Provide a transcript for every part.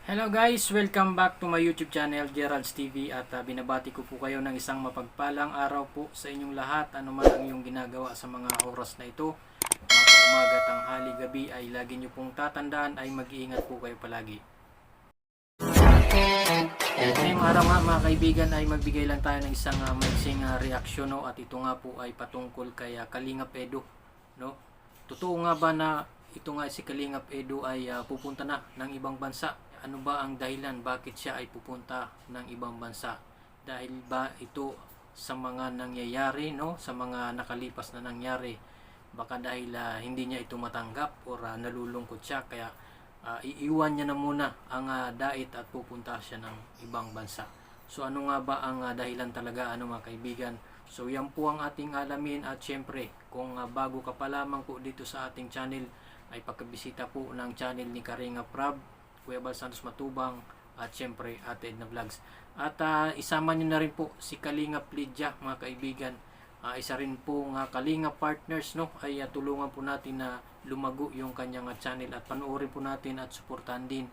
Hello guys, welcome back to my YouTube channel, Gerald's TV, at binabati ko po kayo ng isang mapagpalang araw po sa inyong lahat, ano man ang iyong ginagawa sa mga oras na ito, umaga, tanghali, gabi, ay lagi nyo pong tatandaan ay mag-iingat po kayo palagi. Ngayong araw nga mga kaibigan ay magbigay lang tayo ng isang maiksing reaksyon, no? At ito nga po ay patungkol kay Kalingap Edu, no? Totoo nga ba na ito nga si Kalingap Edu ay pupunta na ng ibang bansa? Ano ba ang dahilan bakit siya ay pupunta ng ibang bansa? Dahil ba ito sa mga nangyayari, no? Sa mga nakalipas na nangyari? Baka dahil hindi niya ito matanggap or nalulungkot siya kaya iiwan niya na muna ang dait at pupunta siya ng ibang bansa. So ano nga ba ang dahilan talaga, ano mga kaibigan? So yan po ang ating alamin, at syempre kung bago ka pa lamang po dito sa ating channel ay pagkabisita po ng channel ni Kalingap Rab, Kuya Bal Santos Matubang, at syempre Ate Edna Vlogs. At isama nyo na rin po si Kalingap Lydia mga kaibigan. Isa rin po Kalingap Partners, no? Ay tulungan po natin na lumago yung kanyang channel at panoorin po natin at suportahan din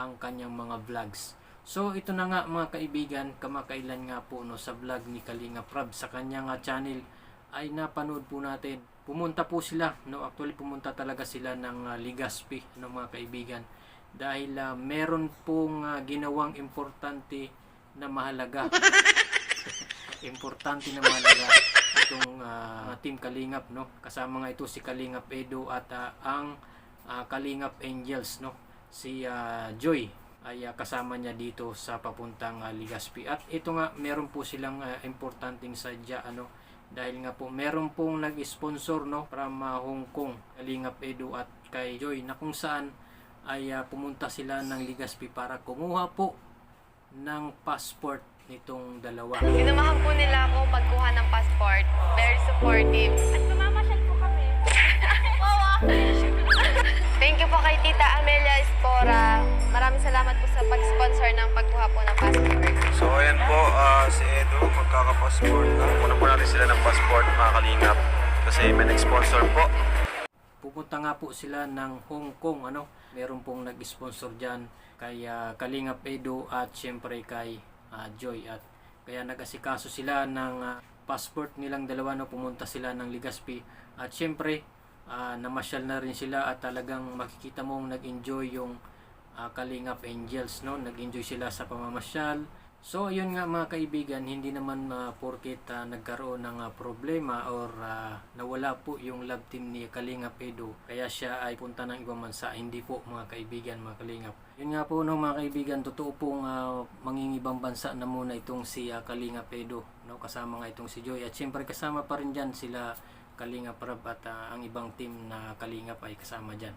ang kanyang mga vlogs. So ito na nga mga kaibigan, kamakailan nga po no, sa vlog ni Kalingap Rab sa kanyang channel ay napanood po natin. Pumunta po sila, no? Actually pumunta talaga sila ng Legazpi, no, mga kaibigan. Dahil meron pong ginawang importante na mahalaga. Importante na mahalaga itong Team Kalingap, no? Kasama nga ito si Kalingap Edu at ang Kalingap Angels, no? Si Joy ay kasama niya dito sa papuntang Legazpi. At ito nga, meron po silang importanteng sadya, ano? Dahil nga po meron pong nag-sponsor, no, from Hong Kong, Kalingap Edu at kay Joy, na kung saan ay pumunta sila ng Legazpi para kumuha po ng passport nitong dalawa. Sinumahan po nila ako pagkuha ng passport. Very supportive. At mamamasyal po kami. Thank you po kay Tita Amelia Espora. Maraming salamat po sa pag-sponsor ng pagkuha po ng passport. So ayan po, si Edu magkaka-passport na. Muna po natin sila ng passport mga Kalingap kasi may nag-sponsor po. Pupunta nga po sila ng Hong Kong, ano? Meron pong nag-sponsor dyan kay Kalingap Edu at syempre kay Joy. At kaya nag-asikaso sila ng passport nilang dalawa, no? Pumunta sila ng Legazpi at syempre namasyal na rin sila at talagang makikita mong nag-enjoy yung Kalingap Angels, no? Nag-enjoy sila sa pamamasyal. So ayun nga mga kaibigan, hindi naman porket nagkaroon ng problema or nawala po yung love team ni Kalingap Edu kaya siya ay punta ng ibang bansa. Hindi po mga kaibigan, mga Kalingap. Yun nga po, no, mga kaibigan, totoo pong mangingibang bansa na muna itong si Kalingap Edu, no? Kasama nga itong si Joy at syempre kasama pa rin dyan sila Kalingap Rab at ang ibang team na Kalingap ay kasama dyan,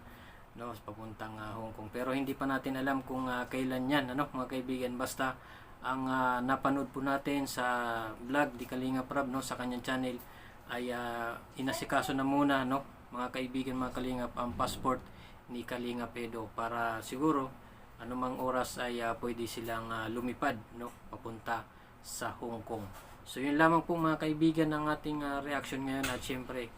no, papuntang Hong Kong. Pero hindi pa natin alam kung kailan yan, ano, mga kaibigan. Basta ang napanood po natin sa vlog di Kalingap Rab, no, sa kanyang channel ay inasikaso na muna, no, mga kaibigan, mga Kalingap, ang passport ni Kalingap Edu para siguro anumang oras ay pwede silang lumipad, no, papunta sa Hong Kong. So yun lamang po mga kaibigan ng ating reaction ngayon. At syempre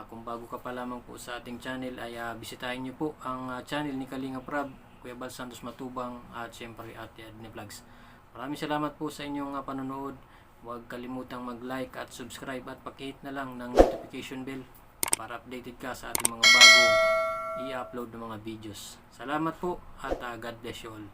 kung bago ka pa lamang po sa ating channel ay bisitahin nyo po ang channel ni Kalingap Rab, Kuya Bal Santos Matubang, at syempre Ate Edna Vlogs. Maraming salamat po sa inyong panonood. Huwag kalimutang mag-like at subscribe at paki-hit na lang ng notification bell para updated ka sa ating mga bagong i-upload na mga videos. Salamat po at God bless you all.